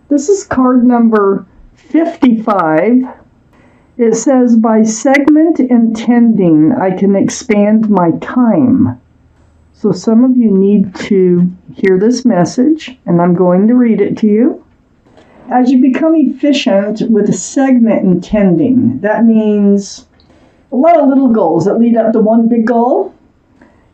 This is card number 55. It says, by segment intending, I can expand my time. So some of you need to hear this message, and I'm going to read it to you. As you become efficient with segment intending, that means a lot of little goals that lead up to one big goal,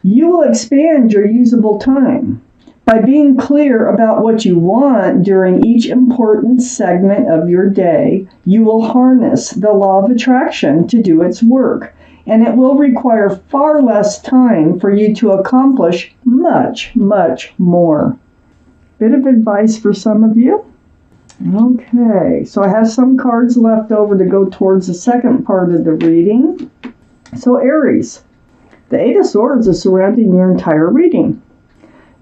you will expand your usable time. By being clear about what you want during each important segment of your day, you will harness the law of attraction to do its work, and it will require far less time for you to accomplish much, much more. Bit of advice for some of you. Okay, so I have some cards left over to go towards the second part of the reading. So Aries, the Eight of Swords is surrounding your entire reading.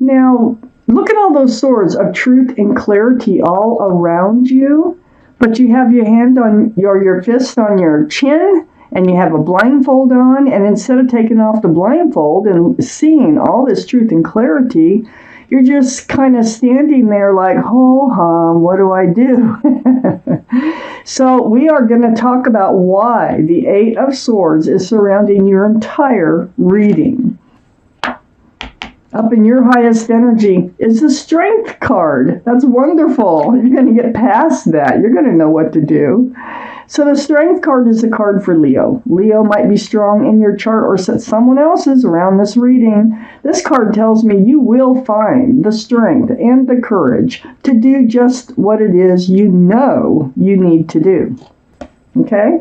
Now, look at all those swords of truth and clarity all around you, but you have your hand on your fist on your chin, and you have a blindfold on, and instead of taking off the blindfold and seeing all this truth and clarity, you're just kind of standing there like, ho hum, what do I do? So we are going to talk about why the Eight of Swords is surrounding your entire reading. Up in your highest energy is the Strength card. That's wonderful. You're going to get past that. You're going to know what to do. So the Strength card is a card for Leo. Leo might be strong in your chart or someone else's around this reading. This card tells me you will find the strength and the courage to do just what it is you know you need to do. Okay?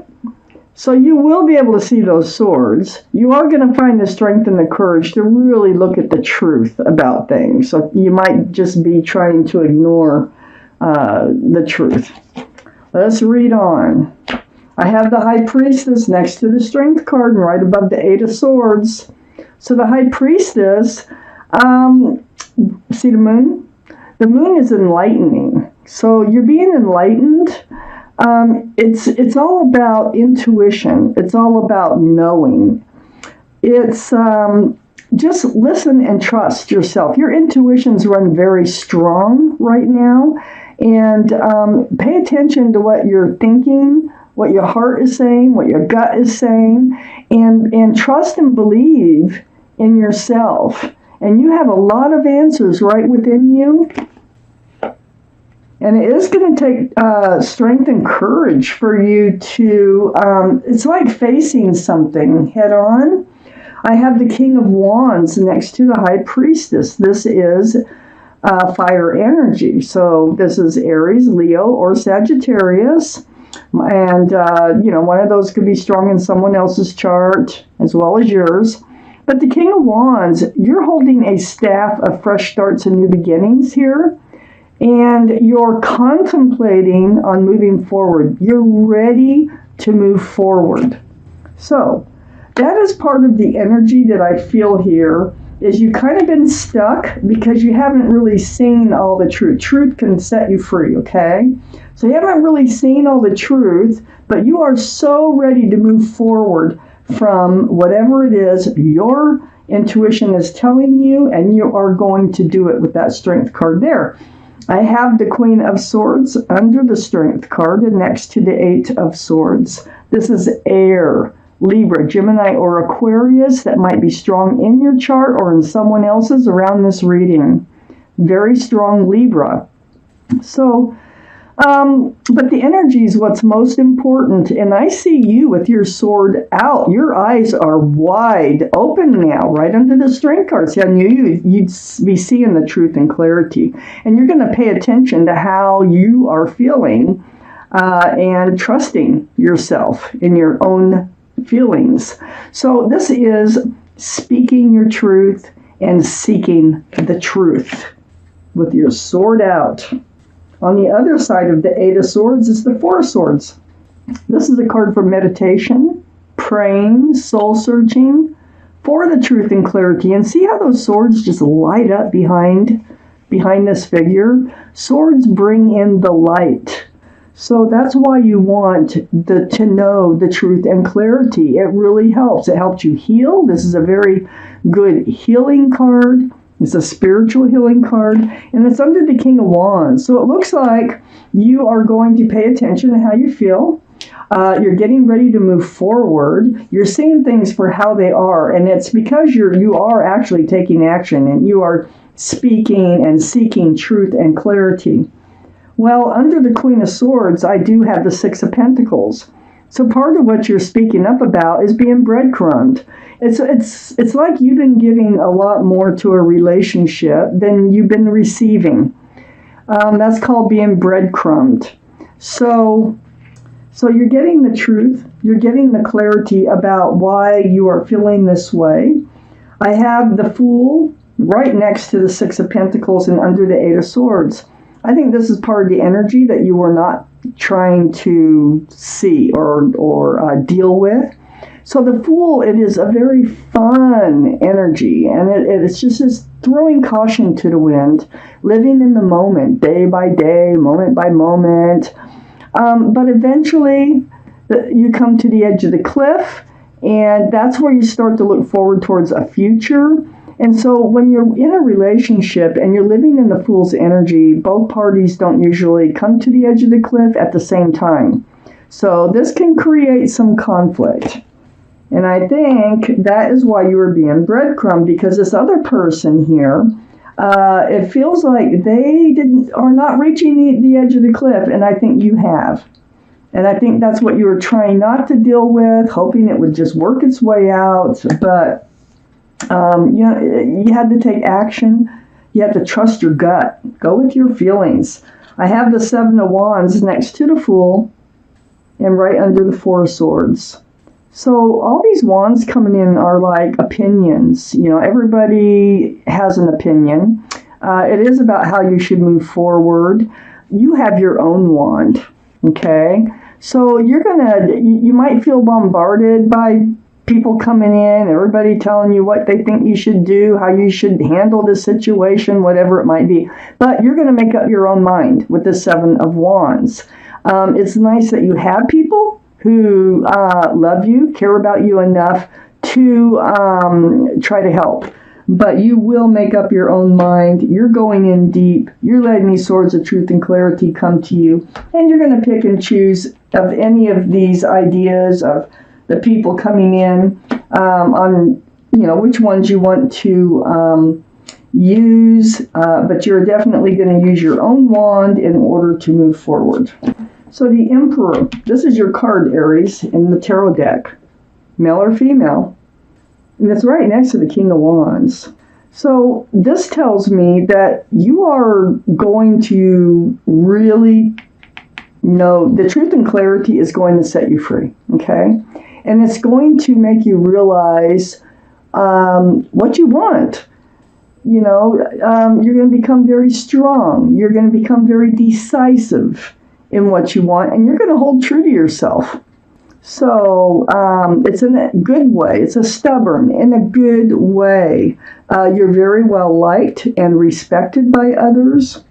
So you will be able to see those swords. You are going to find the strength and the courage to really look at the truth about things. So you might just be trying to ignore the truth. Let's read on. I have the High Priestess next to the Strength card and right above the Eight of Swords. So the High Priestess, see the moon? The moon is enlightening. So you're being enlightened. It's all about intuition. It's all about knowing. It's just listen and trust yourself. Your intuitions run very strong right now, and pay attention to what you're thinking, what your heart is saying, what your gut is saying, and trust and believe in yourself. And you have a lot of answers right within you. And it is going to take strength and courage for you to, it's like facing something head on. I have the King of Wands next to the High Priestess. This is fire energy. So this is Aries, Leo, or Sagittarius. And, one of those could be strong in someone else's chart as well as yours. But the King of Wands, you're holding a staff of fresh starts and new beginnings here. And you're contemplating on moving forward. You're ready to move forward. So that is part of the energy that I feel here, is you kind of been stuck because you haven't really seen all the truth. Truth can set you free, okay? So you haven't really seen all the truth, but you are so ready to move forward from whatever it is your intuition is telling you, and you are going to do it with that Strength card there. I have the Queen of Swords under the Strength card and next to the Eight of Swords. This is air, Libra, Gemini, or Aquarius that might be strong in your chart or in someone else's around this reading. Very strong Libra. So, but the energy is what's most important. And I see you with your sword out. Your eyes are wide open now, right under the Strength card. See, I knew you'd be seeing the truth and clarity. And you're going to pay attention to how you are feeling and trusting yourself in your own feelings. So this is speaking your truth and seeking the truth with your sword out. On the other side of the Eight of Swords is the Four of Swords. This is a card for meditation, praying, soul searching for the truth and clarity. And see how those swords just light up behind this figure? Swords bring in the light. So that's why you want to know the truth and clarity. It really helps. It helps you heal. This is a very good healing card. It's a spiritual healing card, and it's under the King of Wands. So it looks like you are going to pay attention to how you feel. You're getting ready to move forward. You're seeing things for how they are, and it's because you are actually taking action, and you are speaking and seeking truth and clarity. Well, under the Queen of Swords, I do have the Six of Pentacles. So part of what you're speaking up about is being breadcrumbed. It's like you've been giving a lot more to a relationship than you've been receiving. That's called being breadcrumbed. So you're getting the truth. You're getting the clarity about why you are feeling this way. I have the Fool right next to the Six of Pentacles and under the Eight of Swords. I think this is part of the energy that you were not trying to see or deal with. So the Fool, it is a very fun energy, and it's just this throwing caution to the wind, living in the moment, day by day, moment by moment. But eventually, you come to the edge of the cliff, and that's where you start to look forward towards a future. And so when you're in a relationship and you're living in the Fool's energy, both parties don't usually come to the edge of the cliff at the same time. So this can create some conflict. And I think that is why you were being breadcrumbed, because this other person here, it feels like they are not reaching the edge of the cliff, and I think you have. And I think that's what you were trying not to deal with, hoping it would just work its way out. But you had to take action. You had to trust your gut. Go with your feelings. I have the Seven of Wands next to the Fool and right under the Four of Swords. So all these wands coming in are like opinions. Everybody has an opinion. It is about how you should move forward. You have your own wand, okay? So you might feel bombarded by people coming in, everybody telling you what they think you should do, how you should handle the situation, whatever it might be. But you're going to make up your own mind with the Seven of Wands. It's nice that you have people who love you, care about you enough to try to help. But you will make up your own mind. You're going in deep. You're letting these swords of truth and clarity come to you. And you're going to pick and choose of any of these ideas of the people coming in on, which ones you want to use. But you're definitely going to use your own wand in order to move forward. So the Emperor, this is your card, Aries, in the tarot deck, male or female, and it's right next to the King of Wands. So this tells me that you are going to really the truth and clarity is going to set you free, okay? And it's going to make you realize what you want. You're going to become very strong. You're going to become very decisive in what you want, and you're going to hold true to yourself. So it's in a good way. It's a stubborn in a good way. You're very well liked and respected by others,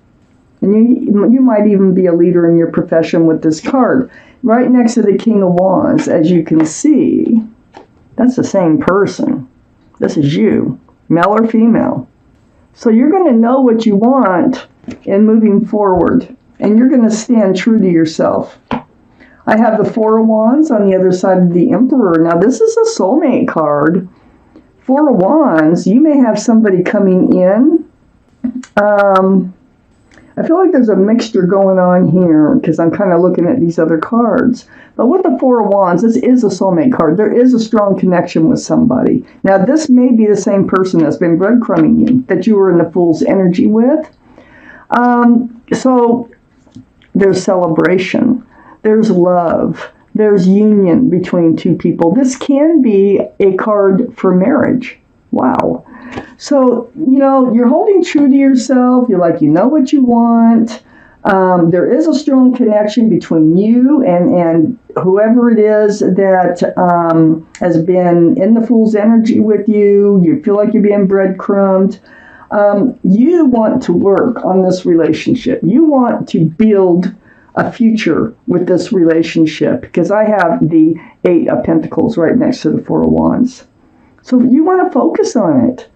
and you might even be a leader in your profession with this card. Right next to the King of Wands, as you can see, that's the same person. This is you, male or female. So you're going to know what you want in moving forward. And you're going to stand true to yourself. I have the Four of Wands on the other side of the Emperor. Now, this is a soulmate card. Four of Wands, you may have somebody coming in. I feel like there's a mixture going on here because I'm kind of looking at these other cards. But with the Four of Wands, this is a soulmate card. There is a strong connection with somebody. Now, this may be the same person that's been breadcrumbing you, that you were in the Fool's energy with. So there's celebration, there's love, there's union between two people. This can be a card for marriage. Wow. So, you're holding true to yourself. You're like, what you want. There is a strong connection between you and whoever it is that has been in the Fool's energy with you. You feel like you're being breadcrumbed. You want to work on this relationship. You want to build a future with this relationship, because I have the Eight of Pentacles right next to the Four of Wands. So you want to focus on it,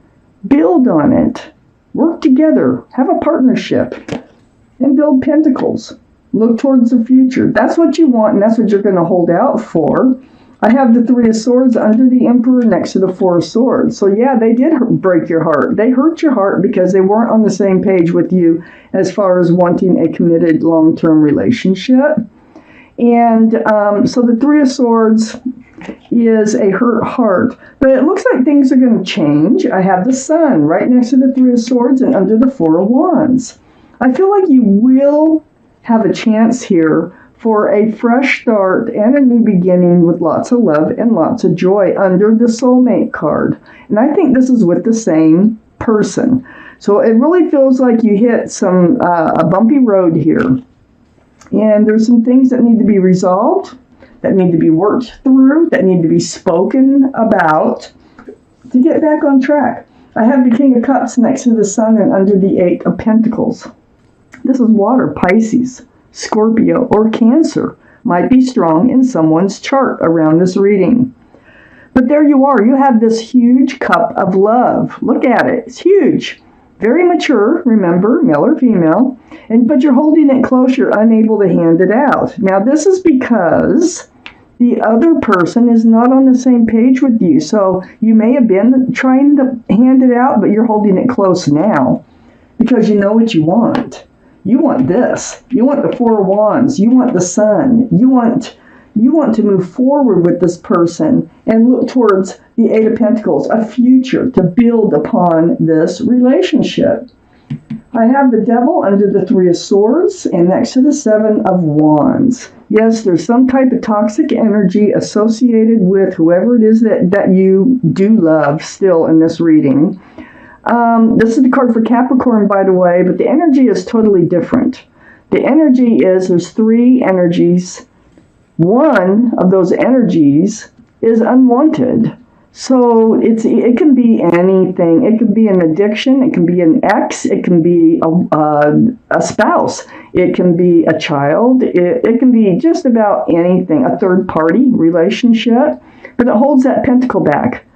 build on it, Work together, have a partnership, and build pentacles. Look towards the future. That's what you want, and that's what you're going to hold out for. I have the Three of Swords under the Emperor next to the Four of Swords. So yeah, they did break your heart. They hurt your heart because they weren't on the same page with you as far as wanting a committed long-term relationship. And so the Three of Swords is a hurt heart. But it looks like things are going to change. I have the Sun right next to the Three of Swords and under the Four of Wands. I feel like you will have a chance here for a fresh start and a new beginning with lots of love and lots of joy under the soulmate card. And I think this is with the same person. So it really feels like you hit a bumpy road here. And there's some things that need to be resolved, that need to be worked through, that need to be spoken about to get back on track. I have the King of Cups next to the Sun and under the Eight of Pentacles. This is water, Pisces. Scorpio, or Cancer might be strong in someone's chart around this reading. But there you are. You have this huge cup of love. Look at it. It's huge. Very mature, remember, male or female. But you're holding it close. You're unable to hand it out. Now, this is because the other person is not on the same page with you. So you may have been trying to hand it out, but you're holding it close now because you know what you want. You want this. You want the Four of Wands. You want the Sun. You want to move forward with this person and look towards the Eight of Pentacles, a future to build upon this relationship. I have the Devil under the Three of Swords and next to the Seven of Wands. Yes, there's some type of toxic energy associated with whoever it is that you do love still in this reading. This is the card for Capricorn, by the way, but the energy is totally different. The energy is, there's three energies. One of those energies is unwanted. So it can be anything. It can be an addiction. It can be an ex. It can be a spouse. It can be a child. It can be just about anything, a third-party relationship. But it holds that pentacle back.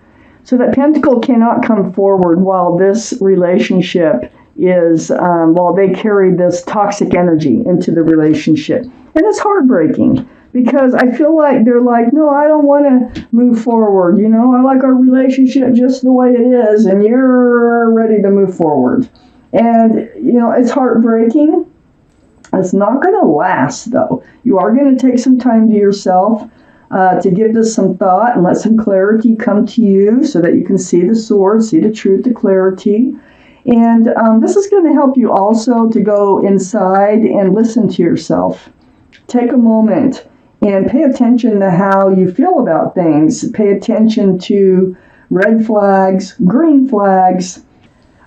So that pentacle cannot come forward while this relationship is, while they carry this toxic energy into the relationship. And it's heartbreaking because I feel like they're like, no, I don't want to move forward. You know, I like our relationship just the way it is, and you're ready to move forward. And, you know, it's heartbreaking. It's not going to last, though. You are going to take some time to yourself. To give this some thought and let some clarity come to you so that you can see the sword, see the truth, the clarity. And this is going to help you also to go inside and listen to yourself. Take a moment and pay attention to how you feel about things. Pay attention to red flags, green flags.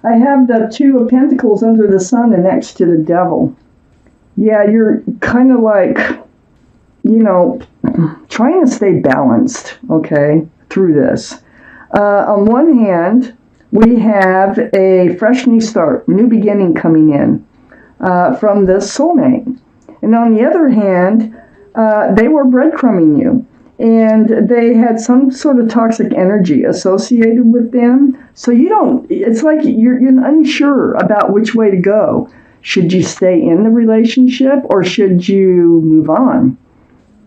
I have the Two of Pentacles under the Sun and next to the Devil. Yeah, you're kind of like, you know, trying to stay balanced, okay, through this. On one hand, we have a fresh new start, new beginning coming in from this soulmate. And on the other hand, they were breadcrumbing you. And they had some sort of toxic energy associated with them. So it's like you're unsure about which way to go. Should you stay in the relationship or should you move on?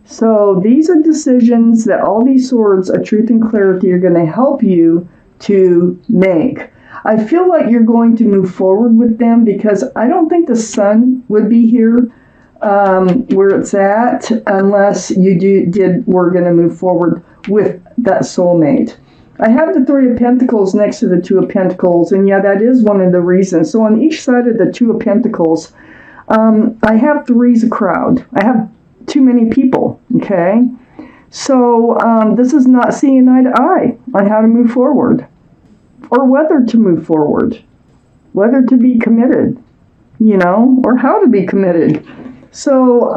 So these are decisions that all these swords of truth and clarity are going to help you to make. I feel like you're going to move forward with them because I don't think the Sun would be here where it's at unless we're going to move forward with that soulmate. I have the Three of Pentacles next to the Two of Pentacles, and yeah, that is one of the reasons. So on each side of the Two of Pentacles, I have three's a crowd. I have too many people, okay? So this is not seeing eye to eye on how to move forward or whether to move forward, whether to be committed, you know, or how to be committed. So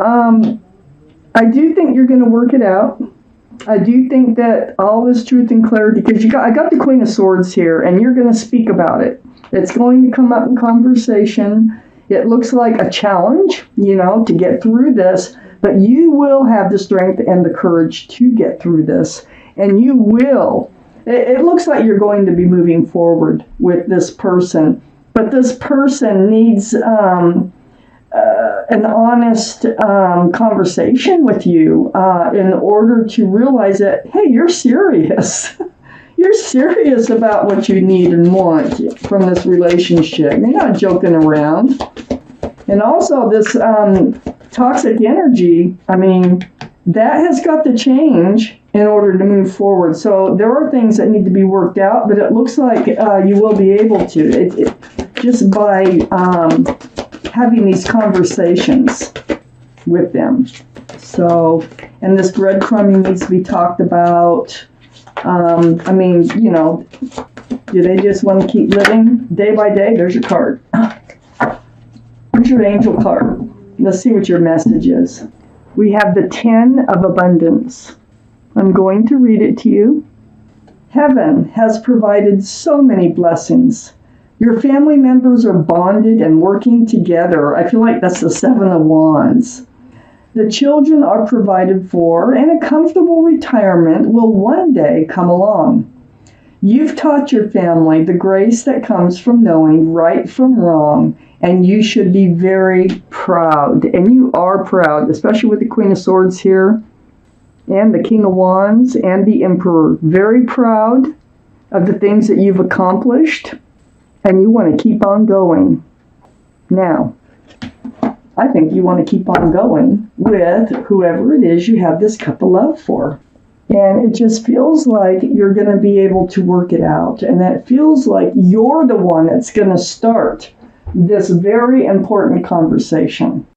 I do think you're going to work it out. I do think that all this truth and clarity, because I got the Queen of Swords here, and you're going to speak about it. It's going to come up in conversation. It looks like a challenge, you know, to get through this, but you will have the strength and the courage to get through this, and you will. It looks like you're going to be moving forward with this person, But this person needs an honest conversation with you in order to realize that, hey, you're serious. You're serious about what you need and want from this relationship. You're not joking around. And also this toxic energy, I mean, that has got to change in order to move forward. So there are things that need to be worked out, but it looks like you will be able to. Just by having these conversations with them. So, and this breadcrumbing needs to be talked about. I mean, you know, do they just want to keep living day by day? There's your card. Here's your angel card. Let's see what your message is. We have the 10 of abundance. I'm going to read it to you. Heaven has provided so many blessings. Your family members are bonded and working together. I feel like that's the 7 of Wands. The children are provided for, and a comfortable retirement will one day come along. You've taught your family the grace that comes from knowing right from wrong, and you should be very proud. And you are proud, especially with the Queen of Swords here, and the King of Wands, and the Emperor. Very proud of the things that you've accomplished, and you want to keep on going. Now, I think you want to keep on going with whoever it is you have this cup of love for. And it just feels like you're going to be able to work it out. And that feels like you're the one that's going to start this very important conversation.